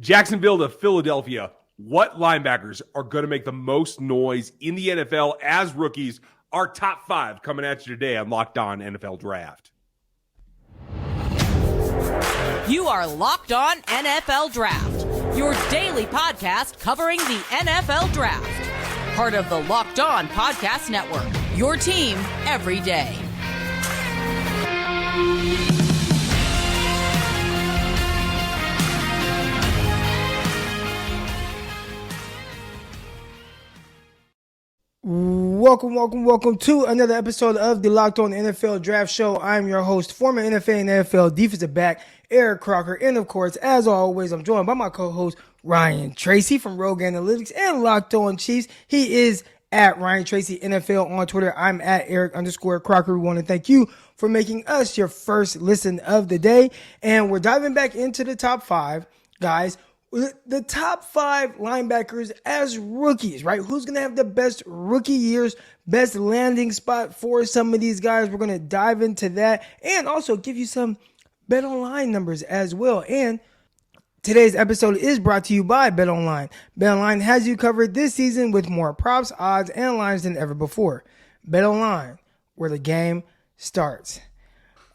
Jacksonville to Philadelphia. What linebackers are going to make the most noise in the NFL as rookies? Our top 5 coming at you today on Locked On NFL Draft. You are Locked On NFL Draft, your daily podcast covering the NFL Draft. Part of the Locked On Podcast Network, your team every day. Welcome to another episode of the Locked On NFL Draft Show. I'm your host, former NFL and NFL defensive back, Eric Crocker. And of course, as always, I'm joined by my co-host, Ryan Tracy from Rogue Analytics and Locked On Chiefs. He is at Ryan Tracy NFL on Twitter. I'm at Eric_Crocker. We want to thank you for making us your first listen of the day. And we're diving back into the top 5, guys. The top 5 linebackers as rookies, right? Who's going to have the best rookie years, best landing spot for some of these guys? We're going to dive into that and also give you some BetOnline numbers as well. And today's episode is brought to you by BetOnline. BetOnline has you covered this season with more props, odds, and lines than ever before. BetOnline, where the game starts.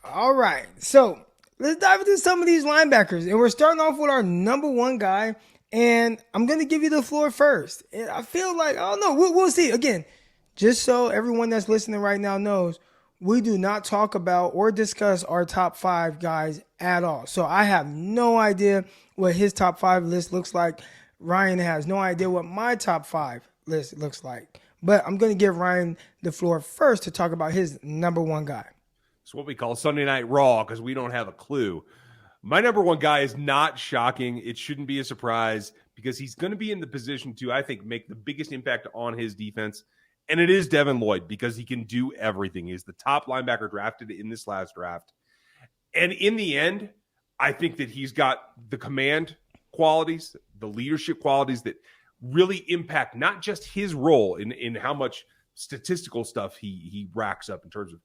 All right, so let's dive into some of these linebackers. And we're starting off with our number 1 guy. And I'm going to give you the floor first. And I feel like, I don't know, we'll see. Again, just so everyone that's listening right now knows, we do not talk about or discuss our top 5 guys at all. So I have no idea what his top 5 list looks like. Ryan has no idea what my top 5 list looks like. But I'm going to give Ryan the floor first to talk about his number 1 guy. It's what we call Sunday Night Raw because we don't have a clue. My number 1 guy is not shocking. It shouldn't be a surprise because he's going to be in the position to, I think, make the biggest impact on his defense. And it is Devin Lloyd because he can do everything. He's the top linebacker drafted in this last draft. And in the end, I think that he's got the command qualities, the leadership qualities that really impact not just his role in how much statistical stuff he racks up in terms of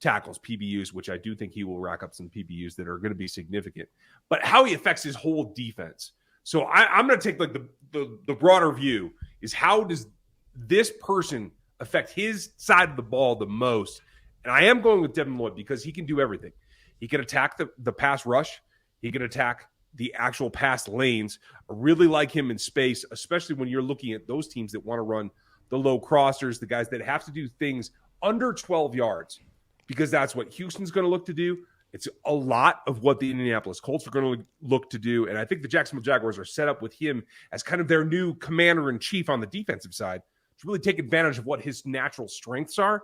tackles, PBUs, which I do think he will rack up some PBUs that are going to be significant, but how he affects his whole defense. So I'm going to take like the broader view is how does this person affect his side of the ball the most? And I am going with Devin Lloyd because he can do everything. He can attack the pass rush. He can attack the actual pass lanes. I really like him in space, especially when you're looking at those teams that want to run the low crossers, the guys that have to do things under 12 yards. Because that's what Houston's going to look to do. It's a lot of what the Indianapolis Colts are going to look to do. And I think the Jacksonville Jaguars are set up with him as kind of their new commander-in-chief on the defensive side to really take advantage of what his natural strengths are.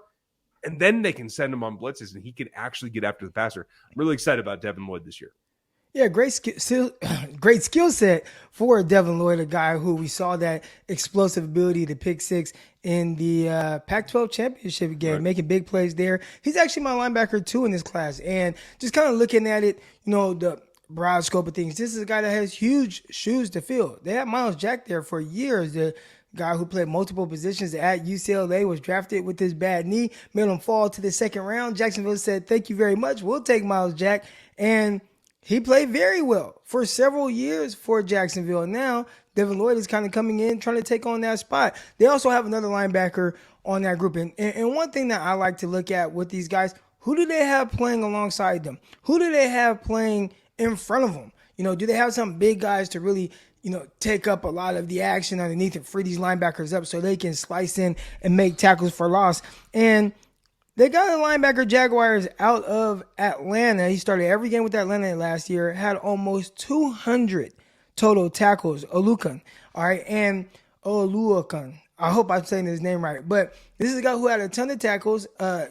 And then they can send him on blitzes, and he can actually get after the passer. I'm really excited about Devin Lloyd this year. Yeah, great skill set for Devin Lloyd, a guy who we saw that explosive ability to pick 6 in the Pac-12 championship game, right, making big plays there. He's actually my linebacker 2 in this class. And just kind of looking at it, the broad scope of things, this is a guy that has huge shoes to fill. They had Miles Jack there for years, the guy who played multiple positions at UCLA, was drafted with his bad knee, made him fall to the second round. Jacksonville said, thank you very much. We'll take Miles Jack. And he played very well for several years for Jacksonville. Now, Devin Lloyd is kind of coming in, trying to take on that spot. They also have another linebacker on that group. And one thing that I like to look at with these guys, who do they have playing alongside them? Who do they have playing in front of them? Do they have some big guys to really, take up a lot of the action underneath and free these linebackers up so they can slice in and make tackles for loss? And they got a linebacker Jaguars out of Atlanta. He started every game with Atlanta last year, had almost 200 total tackles. Oluokun, all right, and Oluokun. I hope I'm saying his name right. But this is a guy who had a ton of tackles, a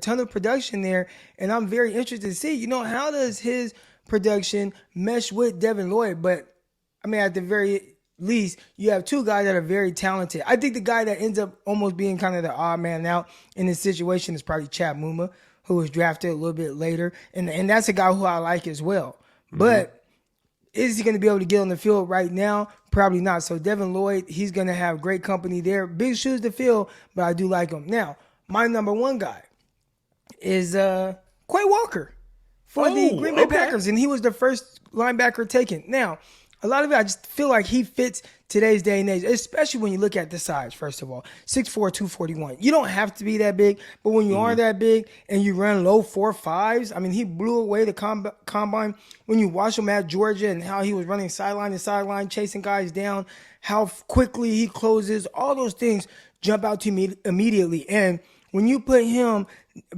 ton of production there, and I'm very interested to see, how does his production mesh with Devin Lloyd? But, I mean, at the very least, you have 2 guys that are very talented. I think the guy that ends up almost being kind of the odd man out in this situation is probably Chad Muma, who was drafted a little bit later. And that's a guy who I like as well. Mm-hmm. But is he going to be able to get on the field right now? Probably not. So Devin Lloyd, he's going to have great company there. Big shoes to fill, but I do like him. Now, my number 1 guy is Quay Walker for the Green Bay Packers, and he was the first linebacker taken. Now, A lot of it, I just feel like he fits today's day and age, especially when you look at the size, first of all. 6'4", 241. You don't have to be that big, but when you are that big and you run low 4.5s, I mean, he blew away the combine. When you watch him at Georgia and how he was running sideline to sideline, chasing guys down, how quickly he closes, all those things jump out to me immediately. And when you put him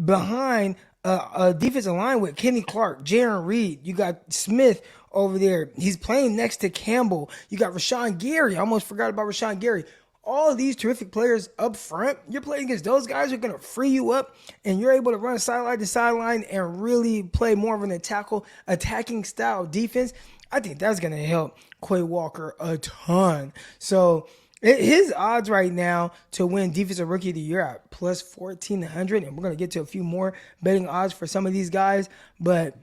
behind a defensive line with Kenny Clark, Jaron Reed, you got Smith over there. He's playing next to Campbell. You got Rashawn Gary. I almost forgot about Rashawn Gary. All of these terrific players up front, you're playing against those guys who are going to free you up, and you're able to run sideline to sideline and really play more of an attacking style defense. I think that's going to help Quay Walker a ton. So his odds right now to win Defensive Rookie of the Year at plus 1,400, and we're going to get to a few more betting odds for some of these guys, but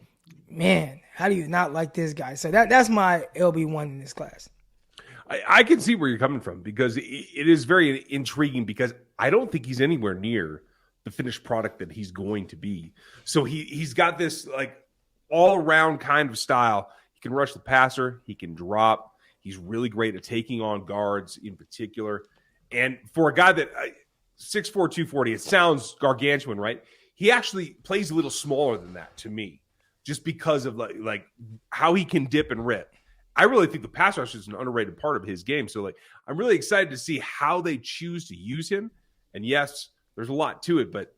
man, how do you not like this guy? So that's my LB1 in this class. I can see where you're coming from because it is very intriguing because I don't think he's anywhere near the finished product that he's going to be. So he's got this like all around kind of style. He can rush the passer. He can drop. He's really great at taking on guards in particular. And for a guy that 6'4", 240, it sounds gargantuan, right? He actually plays a little smaller than that to me, just because of like how he can dip and rip. I really think the pass rush is an underrated part of his game. So like, I'm really excited to see how they choose to use him. And yes, there's a lot to it, but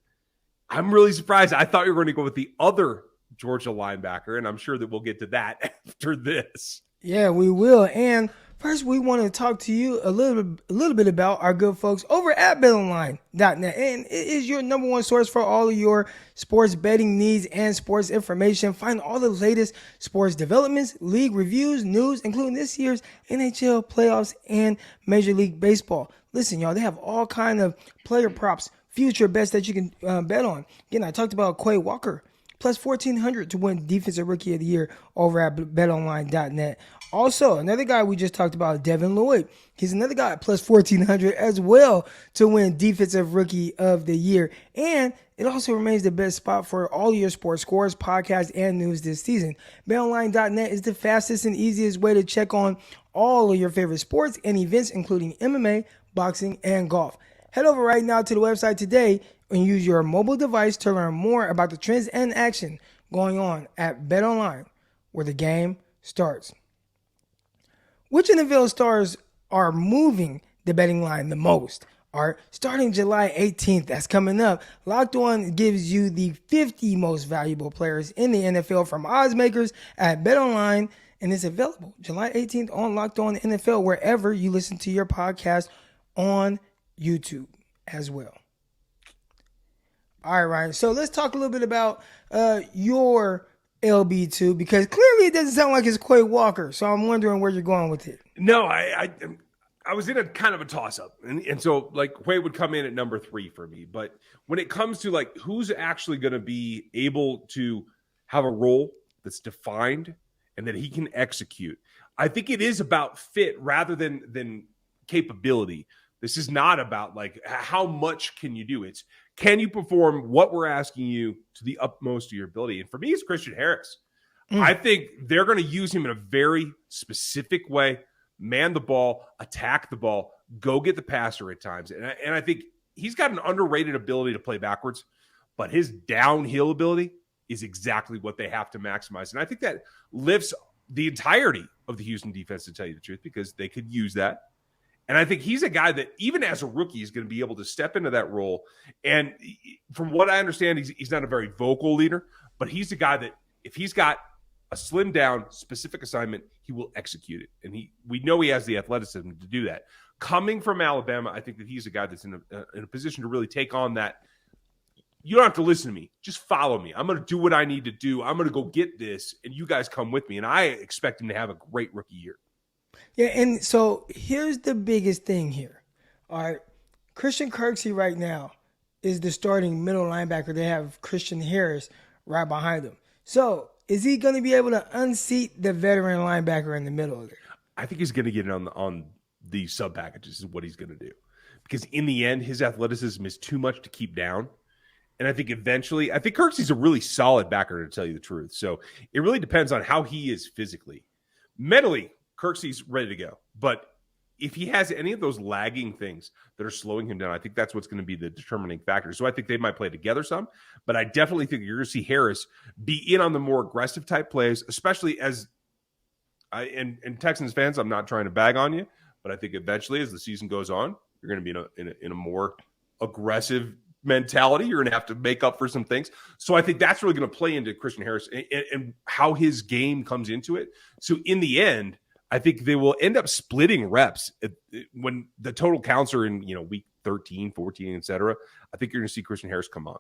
I'm really surprised. I thought you were going to go with the other Georgia linebacker, and I'm sure that we'll get to that after this. Yeah, we will. And first, we want to talk to you a little bit about our good folks over at BetOnline.net. And it is your number one source for all of your sports betting needs and sports information. Find all the latest sports developments, league reviews, news, including this year's NHL playoffs and Major League Baseball. Listen, y'all, they have all kind of player props, future bets that you can bet on. Again, I talked about Quay Walker. Plus 1,400 to win Defensive Rookie of the Year over at BetOnline.net. Also, another guy we just talked about, Devin Lloyd. He's another guy at plus 1,400 as well to win Defensive Rookie of the Year. And it also remains the best spot for all your sports scores, podcasts, and news this season. BetOnline.net is the fastest and easiest way to check on all of your favorite sports and events, including MMA, boxing, and golf. Head over right now to the website today and use your mobile device to learn more about the trends and action going on at BetOnline, where the game starts. Which NFL stars are moving the betting line the most? Starting July 18th, that's coming up, Locked On gives you the 50 most valuable players in the NFL from odds makers at BetOnline, and it's available July 18th on Locked On NFL, wherever you listen to your podcast on YouTube as well. All right, Ryan. So let's talk a little bit about your LB2, because clearly it doesn't sound like it's Quay Walker. So I'm wondering where you're going with it. No, I was in a kind of a toss-up. And so, like, Quay would come in at number 3 for me. But when it comes to, like, who's actually going to be able to have a role that's defined and that he can execute, I think it is about fit rather than capability. This is not about, like, how much can you do. It's, can you perform what we're asking you to the utmost of your ability? And for me, it's Christian Harris. I think they're going to use him in a very specific way, man the ball, attack the ball, go get the passer at times. And I think he's got an underrated ability to play backwards, but his downhill ability is exactly what they have to maximize. And I think that lifts the entirety of the Houston defense, to tell you the truth, because they could use that. And I think he's a guy that, even as a rookie, is going to be able to step into that role. And from what I understand, he's not a very vocal leader, but he's a guy that if he's got a slimmed down specific assignment, he will execute it. And we know he has the athleticism to do that. Coming from Alabama, I think that he's a guy that's in a position to really take on that. You don't have to listen to me. Just follow me. I'm going to do what I need to do. I'm going to go get this, and you guys come with me. And I expect him to have a great rookie year. Yeah, and so here's the biggest thing here. All right, Christian Kirksey right now is the starting middle linebacker. They have Christian Harris right behind him. So is he going to be able to unseat the veteran linebacker in the middle of it? I think he's going to get it on the sub packages is what he's going to do. Because in the end, his athleticism is too much to keep down. And I think eventually, I think Kirksey's a really solid backer, to tell you the truth. So it really depends on how he is physically. Mentally, Kirksey's ready to go. But if he has any of those lagging things that are slowing him down, I think that's what's going to be the determining factor. So I think they might play together some, but I definitely think you're going to see Harris be in on the more aggressive type plays, especially as and Texans fans, I'm not trying to bag on you, but I think eventually as the season goes on, you're going to be in a more aggressive mentality. You're going to have to make up for some things. So I think that's really going to play into Christian Harris and how his game comes into it. So in the end, I think they will end up splitting reps when the total counts are in, week 13, 14, et cetera. I think you're going to see Christian Harris come on.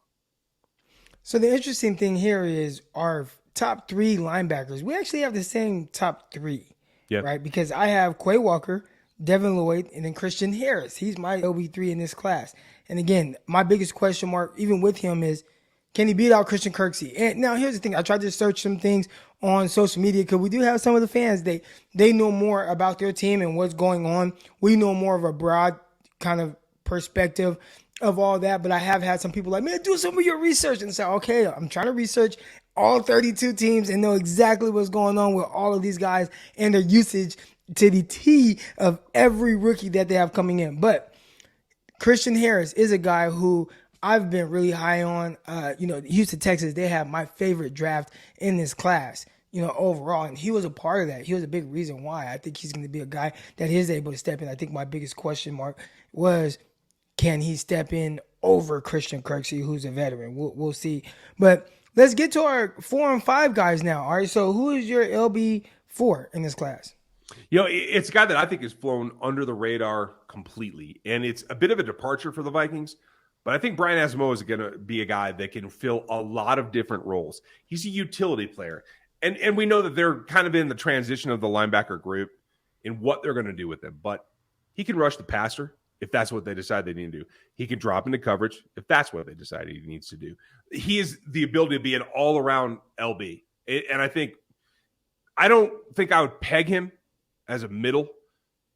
So the interesting thing here is our top 3 linebackers. We actually have the same top 3, right? Because I have Quay Walker, Devin Lloyd, and then Christian Harris. He's my LB3 in this class. And again, my biggest question mark, even with him, is can he beat out Christian Kirksey? And now here's the thing. I tried to search some things on social media because we do have some of the fans. They know more about their team and what's going on. We know more of a broad kind of perspective of all that. But I have had some people like, man, do some of your research. And say, okay, I'm trying to research all 32 teams and know exactly what's going on with all of these guys and their usage to the T of every rookie that they have coming in. But Christian Harris is a guy who I've been really high on. Houston, Texas, they have my favorite draft in this class, overall. And he was a part of that. He was a big reason why. I think he's going to be a guy that is able to step in. I think my biggest question mark was, can he step in over Christian Kirksey, who's a veteran? We'll see. But let's get to our 4 and 5 guys now. All right, so who is your LB4 in this class? It's a guy that I think has flown under the radar completely, and it's a bit of a departure for the Vikings. But I think Brian Asamoah is going to be a guy that can fill a lot of different roles. He's a utility player, and we know that they're kind of in the transition of the linebacker group in what they're going to do with him. But he can rush the passer if that's what they decide they need to do. He can drop into coverage if that's what they decide he needs to do. He has the ability to be an all-around LB, and I don't think I would peg him as a middle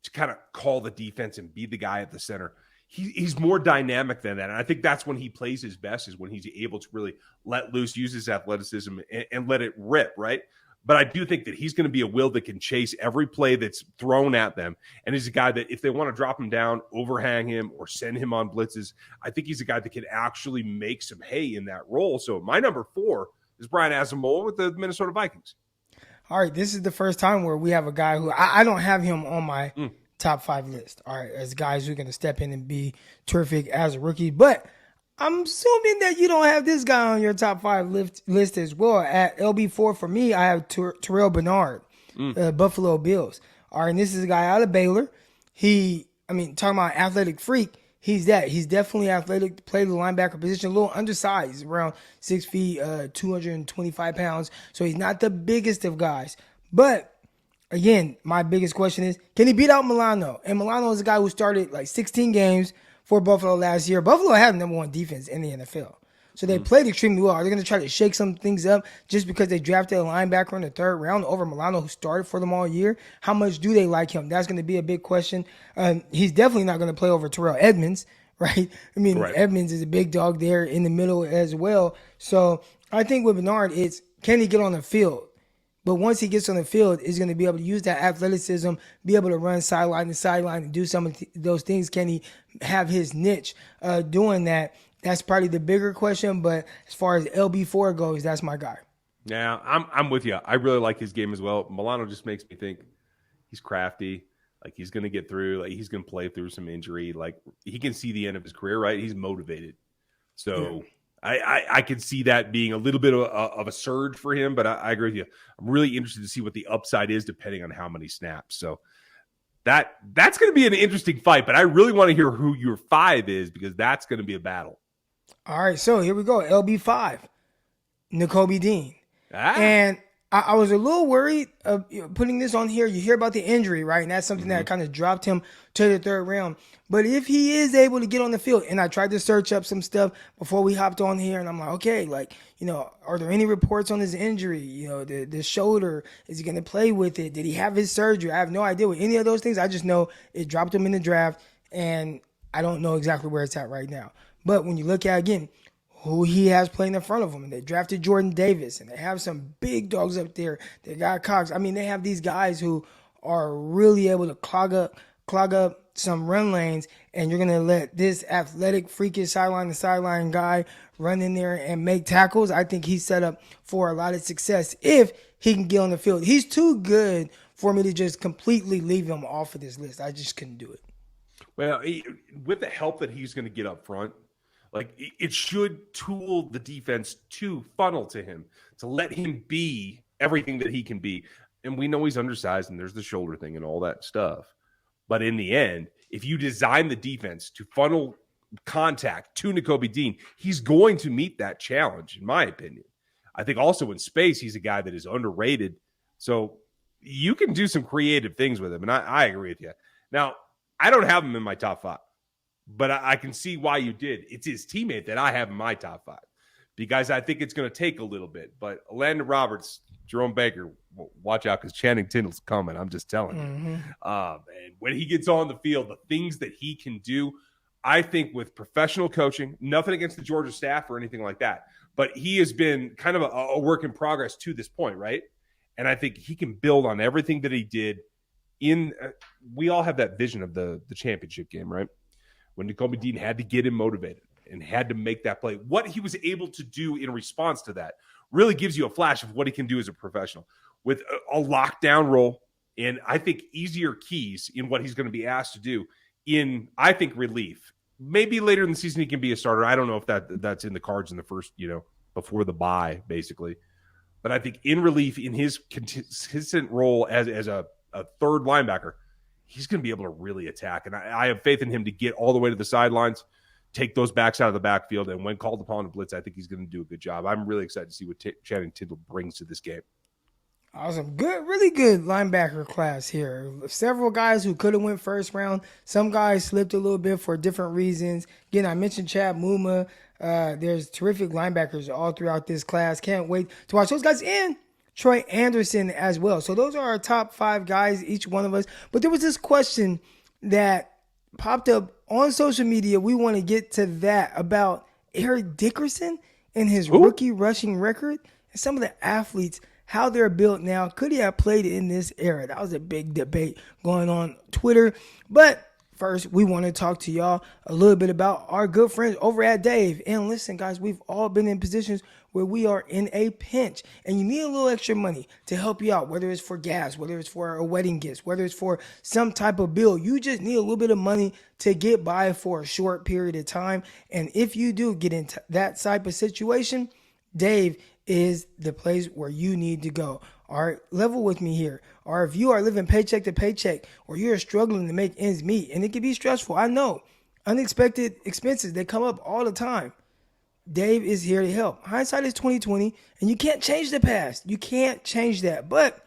to kind of call the defense and be the guy at the center. He's more dynamic than that. And I think that's when he plays his best, is when he's able to really let loose, use his athleticism and let it rip, right? But I do think that he's going to be a will that can chase every play that's thrown at them. And he's a guy that if they want to drop him down, overhang him, or send him on blitzes, I think he's a guy that can actually make some hay in that role. So my number 4 is Brian Asamoah with the Minnesota Vikings. All right, this is the first time where we have a guy who I don't have him on my top 5 list. All right, as guys who are going to step in and be terrific as a rookie. But I'm assuming that you don't have this guy on your top 5 list as well. At LB4 for me, I have Terrell Bernard, Buffalo Bills. All right, and this is a guy out of Baylor. Talking about athletic freak, he's that. He's definitely athletic to play the linebacker position, a little undersized. He's around 6 feet, 225 pounds. So he's not the biggest of guys. But again, my biggest question is, can he beat out Milano? And Milano is a guy who started like 16 games for Buffalo last year. Buffalo had the number 1 defense in the NFL. So they played extremely well. Are they going to try to shake some things up just because they drafted a linebacker in the 3rd round over Milano, who started for them all year? How much do they like him? That's going to be a big question. He's definitely not going to play over Terrell Edmonds, right? Right. Edmonds is a big dog there in the middle as well. So I think with Bernard, it's can he get on the field? But once he gets on the field, he's going to be able to use that athleticism, be able to run sideline to sideline and do some of those things. Can he have his niche doing that? That's probably the bigger question. But as far as LB4 goes, that's my guy. Yeah, I'm with you. I really like his game as well. Milano just makes me think he's crafty. Like, he's going to get through. Like, he's going to play through some injury. Like, he can see the end of his career, right? He's motivated. So I could see that being a little bit of a surge for him. But I agree with you. I'm really interested to see what the upside is depending on how many snaps. So that's going to be an interesting fight. But I really want to hear who your 5 is, because that's going to be a battle. All right, so here we go. LB5, Nakobe Dean. And I was a little worried of putting this on here. You hear about the injury, right? And that's something that kind of dropped him to the 3rd round. But if he is able to get on the field, and I tried to search up some stuff before we hopped on here, and I'm like, okay, are there any reports on his injury? The shoulder, is he going to play with it? Did he have his surgery? I have no idea with any of those things. I just know it dropped him in the draft, and I don't know exactly where it's at right now. But when you look at, again, who he has playing in front of him, and they drafted Jordan Davis, and they have some big dogs up there. They got Cox. They have these guys who are really able to clog up some run lanes, and you're going to let this athletic, freakish sideline-to-sideline guy run in there and make tackles, I think he's set up for a lot of success if he can get on the field. He's too good for me to just completely leave him off of this list. I just couldn't do it. Well, with the help that he's going to get up front, like it should tool the defense to funnel to him, to let him be everything that he can be. And we know he's undersized and there's the shoulder thing and all that stuff. But in the end, if you design the defense to funnel contact to Nakobe Dean, he's going to meet that challenge, in my opinion. I think also in space, he's a guy that is underrated. So you can do some creative things with him. And I agree with you. Now, I don't have him in my top 5, but I can see why you did. It's his teammate that I have in my top 5 because I think it's going to take a little bit. But Landon Roberts, Jerome Baker, watch out because Channing Tindall's coming. I'm just telling you. And when he gets on the field, the things that he can do, I think with professional coaching, nothing against the Georgia staff or anything like that, but he has been kind of a work in progress to this point, right? And I think he can build on everything that he did we all have that vision of the championship game, right? When Nicolby Dean had to get him motivated and had to make that play. What he was able to do in response to that really gives you a flash of what he can do as a professional with a lockdown role and I think easier keys in what he's going to be asked to do in, I think, relief. Maybe later in the season he can be a starter. I don't know if that's in the cards in the first, before the bye, basically. But I think in relief, in his consistent role as a third linebacker, he's going to be able to really attack. And I have faith in him to get all the way to the sidelines, take those backs out of the backfield, and when called upon to blitz, I think he's going to do a good job. I'm really excited to see what Channing Tindall brings to this game. Awesome. Really good linebacker class here. Several guys who could have went first round. Some guys slipped a little bit for different reasons. Again, I mentioned Chad Muma. There's terrific linebackers all throughout this class. Can't wait to watch those guys and Troy Anderson as well. So those are our top 5 guys, each one of us. But there was this question that popped up on social media. We want to get to that about Eric Dickerson and his rookie rushing record and some of the athletes, how they're built now. Could he have played in this era? That was a big debate going on Twitter. But first, we want to talk to y'all a little bit about our good friends over at Dave. And listen, guys, we've all been in positions where we are in a pinch and you need a little extra money to help you out, whether it's for gas, whether it's for a wedding gift, whether it's for some type of bill. You just need a little bit of money to get by for a short period of time. And if you do get into that type of situation, Dave is the place where you need to go. All right, level with me here. Or if you are living paycheck to paycheck or you're struggling to make ends meet, and it can be stressful, I know. Unexpected expenses, they come up all the time. Dave is here to help. Hindsight is 20/20, and you can't change the past. You can't change that. But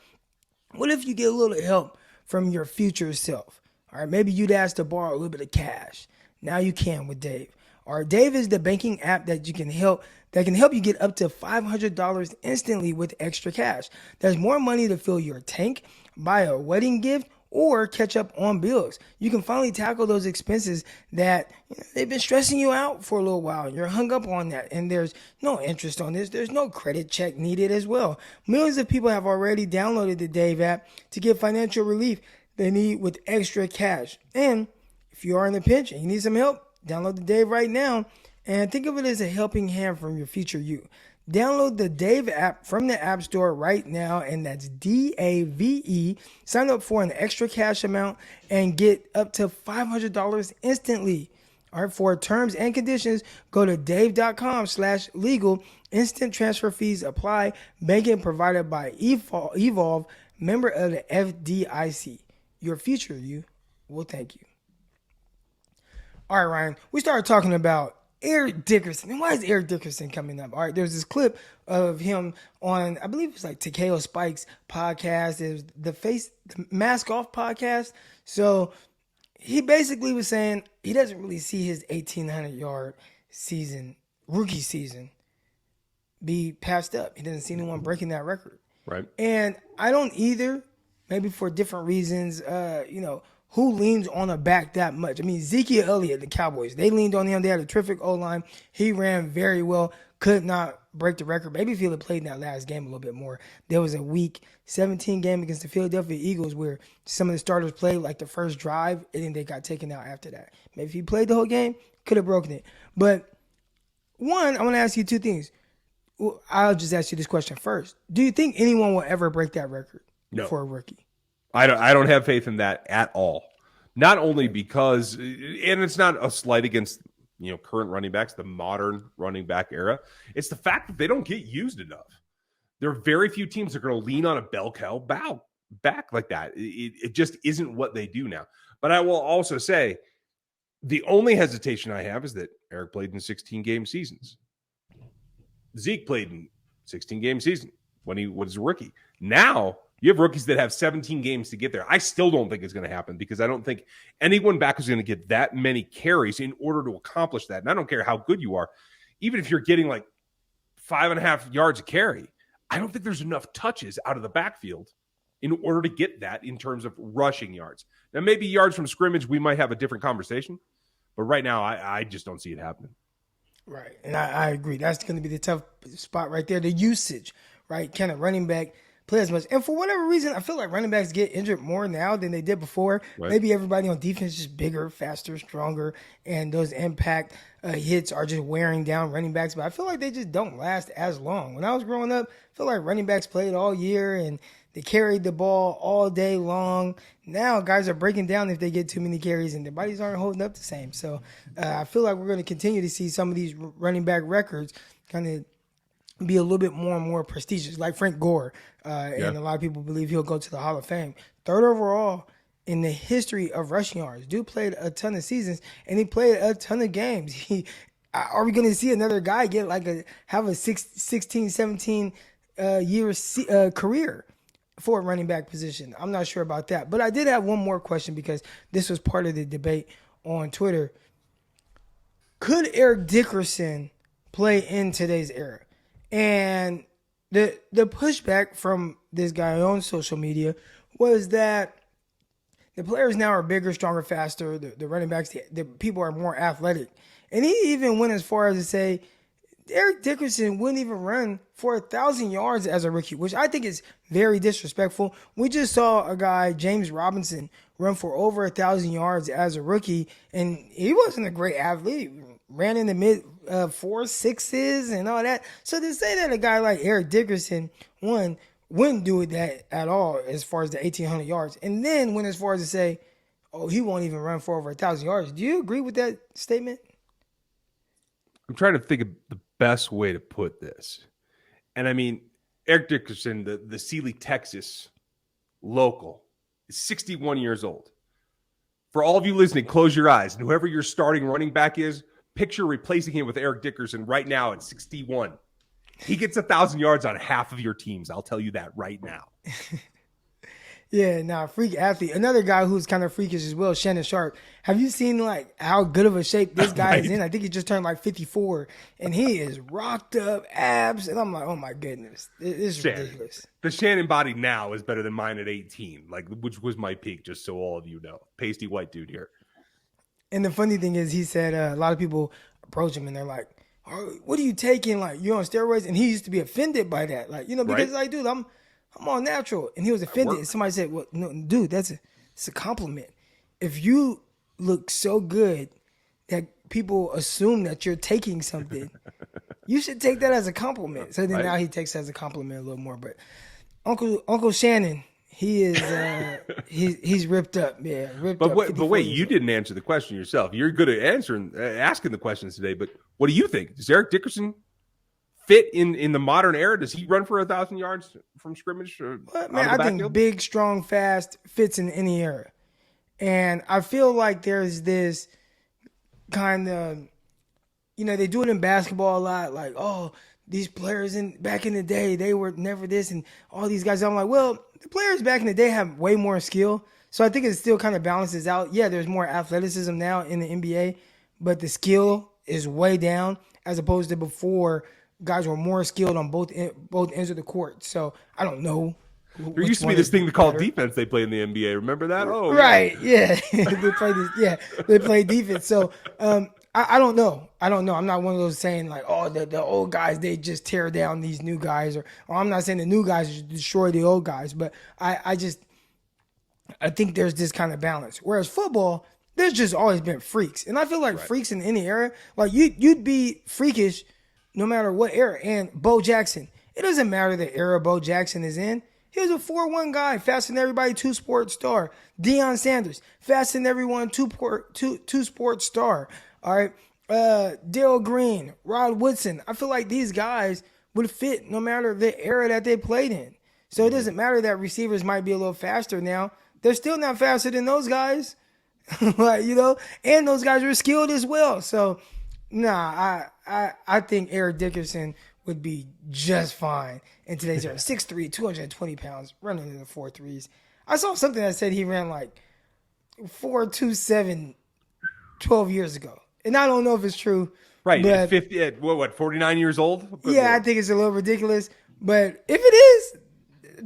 what if you get a little help from your future self? All right, maybe you'd ask to borrow a little bit of cash. Now you can with Dave. All right, Dave is the banking app that can help you get up to $500 instantly with extra cash. There's more money to fill your tank, buy a wedding gift, or catch up on bills. You can finally tackle those expenses that they've been stressing you out for a little while. You're hung up on that, and there's no interest on this. There's no credit check needed as well. Millions of people have already downloaded the Dave app to get financial relief they need with extra cash. And if you are in a pinch and you need some help, download the Dave right now and think of it as a helping hand from your future you. Download the Dave app from the App Store right now, and that's DAVE. Sign up for an extra cash amount and get up to $500 instantly. All right, for terms and conditions, go to dave.com/legal. Instant transfer fees apply. Banking provided by Evolve, member of the FDIC. Your future you will thank you. All right, Ryan, we started talking about Eric Dickerson. And why is Eric Dickerson coming up? All right, there's this clip of him on, I believe it was like Takeo Spike's podcast. It was the Mask Off podcast. So he basically was saying he doesn't really see his 1,800-yard season, rookie season, be passed up. He doesn't see anyone breaking that record. Right. And I don't either, maybe for different reasons. who leans on a back that much? I mean, Ezekiel Elliott, the Cowboys, they leaned on him. They had a terrific O-line. He ran very well, could not break the record. Maybe if he had played in that last game a little bit more. There was a week 17 game against the Philadelphia Eagles where some of the starters played like the first drive, and then they got taken out after that. Maybe if he played the whole game, could have broken it. But one, I want to ask you two things. Well, I'll just ask you this question first. Do you think anyone will ever break that record for a rookie? I don't have faith in that at all. Not only because, and it's not a slight against current running backs, the modern running back era. It's the fact that they don't get used enough. There are very few teams that are going to lean on a bell cow back like that. It just isn't what they do now. But I will also say the only hesitation I have is that Eric played in 16-game seasons. Zeke played in 16-game season when he was a rookie. Now you have rookies that have 17 games to get there. I still don't think it's going to happen because I don't think anyone back is going to get that many carries in order to accomplish that. And I don't care how good you are. Even if you're getting like 5.5 yards a carry, I don't think there's enough touches out of the backfield in order to get that in terms of rushing yards. Now, maybe yards from scrimmage, we might have a different conversation. But right now, I just don't see it happening. Right. And I agree. That's going to be the tough spot right there. The usage, right? Can a running back play as much? And for whatever reason, I feel like running backs get injured more now than they did before. Right. Maybe everybody on defense is just bigger, faster, stronger, and those impact hits are just wearing down running backs. But I feel like they just don't last as long. When I was growing up, I feel like running backs played all year and they carried the ball all day long. Now guys are breaking down if they get too many carries and their bodies aren't holding up the same. So I feel like we're going to continue to see some of these running back records kind of be a little bit more and more prestigious, like Frank Gore. And a lot of people believe he'll go to the Hall of Fame. 3rd overall in the history of rushing yards. Dude played a ton of seasons, and he played a ton of games. Are we going to see another guy get have a 16, 17 year career for a running back position? I'm not sure about that. But I did have one more question because this was part of the debate on Twitter. Could Eric Dickerson play in today's era? And the pushback from this guy on social media was that the players now are bigger, stronger, faster. The running backs, the people are more athletic. And he even went as far as to say Eric Dickerson wouldn't even run for 1,000 yards as a rookie, which I think is very disrespectful. We just saw a guy, James Robinson, run for over 1,000 yards as a rookie, and he wasn't a great athlete. Ran in the mid 4.6s and all that. So to say that a guy like Eric Dickerson, one, wouldn't do that at all as far as the 1,800 yards, and then went as far as to say, oh, he won't even run for over 1,000 yards. Do you agree with that statement? I'm trying to think of the best way to put this. And I mean, Eric Dickerson, the Sealy, Texas local, is 61 years old. For all of you listening, close your eyes. And whoever your starting running back is, picture replacing him with Eric Dickerson right now at 61. He gets 1,000 yards on half of your teams. I'll tell you that right now. Yeah, freak athlete. Another guy who's kind of freakish as well, Shannon Sharp. Have you seen how good of a shape this guy is in? I think he just turned 54, and he is rocked up, abs, and I'm like, oh my goodness, it's ridiculous. The Shannon body now is better than mine at 18, which was my peak, just so all of you know. Pasty white dude here. And the funny thing is, he said a lot of people approach him and they're like, oh, what are you taking? You're on steroids? And he used to be offended by that. Because right? Dude, I'm all natural. And he was offended. And somebody said, well, no, dude, it's a compliment. If you look so good that people assume that you're taking something, you should take that as a compliment. So then Now he takes it as a compliment a little more. But Uncle Shannon, he is he's ripped up, man. But wait, you didn't answer the question yourself. You're good at asking the questions today. But what do you think? Does Eric Dickerson fit in the modern era? Does he run for 1,000 yards from scrimmage? I think big, strong, fast fits in any era. And I feel like there's this kind of, they do it in basketball a lot. Like, oh, these players back in the day, they were never this, and all these guys. I'm like, well, the players back in the day have way more skill. So I think it still kind of balances out. Yeah, there's more athleticism now in the NBA, but the skill is way down as opposed to before. Guys were more skilled on both ends of the court. So I don't know There used to be this thing to call defense they play in the NBA. Remember that? Oh, right. Yeah. They play defense. So I don't know. I'm not one of those saying like, oh, the old guys, they just tear down these new guys. Or I'm not saying the new guys should destroy the old guys. But I think there's this kind of balance. Whereas football, there's just always been freaks. And I feel like freaks in any era, like you'd be freakish no matter what era. And Bo Jackson, it doesn't matter the era Bo Jackson is in. He was a 4-1 guy, faster than everybody, 2-sport star. Deion Sanders, faster than everyone, 2-sport star. All right. Darrell Green, Rod Woodson. I feel like these guys would fit no matter the era that they played in. So it doesn't matter that receivers might be a little faster now. They're still not faster than those guys. Like, and those guys are skilled as well. So, I think Eric Dickerson would be just fine in today's era. 6'3", 220 pounds, running in the 4.3s. I saw something that said he ran like 4.27 12 years ago. And I don't know if it's true. Right. But, at 50, at 49 years old? Good yeah, Lord. I think it's a little ridiculous. But if it is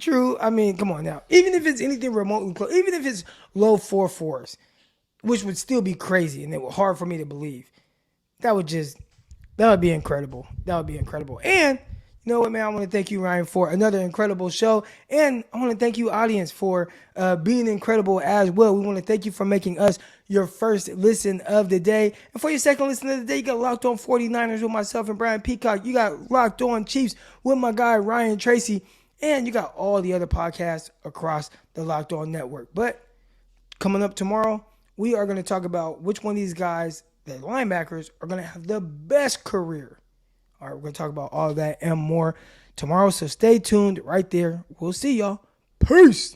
true, I mean, come on now. Even if it's anything remotely close, even if it's low 4.4s, which would still be crazy and it was hard for me to believe, that would be incredible. That would be incredible. And you know what, man? I want to thank you, Ryan, for another incredible show. And I want to thank you, audience, for being incredible as well. We want to thank you for making us your first listen of the day. And for your second listen of the day, you got Locked On 49ers with myself and Brian Peacock. You got Locked On Chiefs with my guy, Ryan Tracy. And you got all the other podcasts across the Locked On network. But coming up tomorrow, we are going to talk about which one of these guys, the linebackers, are going to have the best career. All right, we're going to talk about all of that and more tomorrow. So stay tuned right there. We'll see y'all. Peace.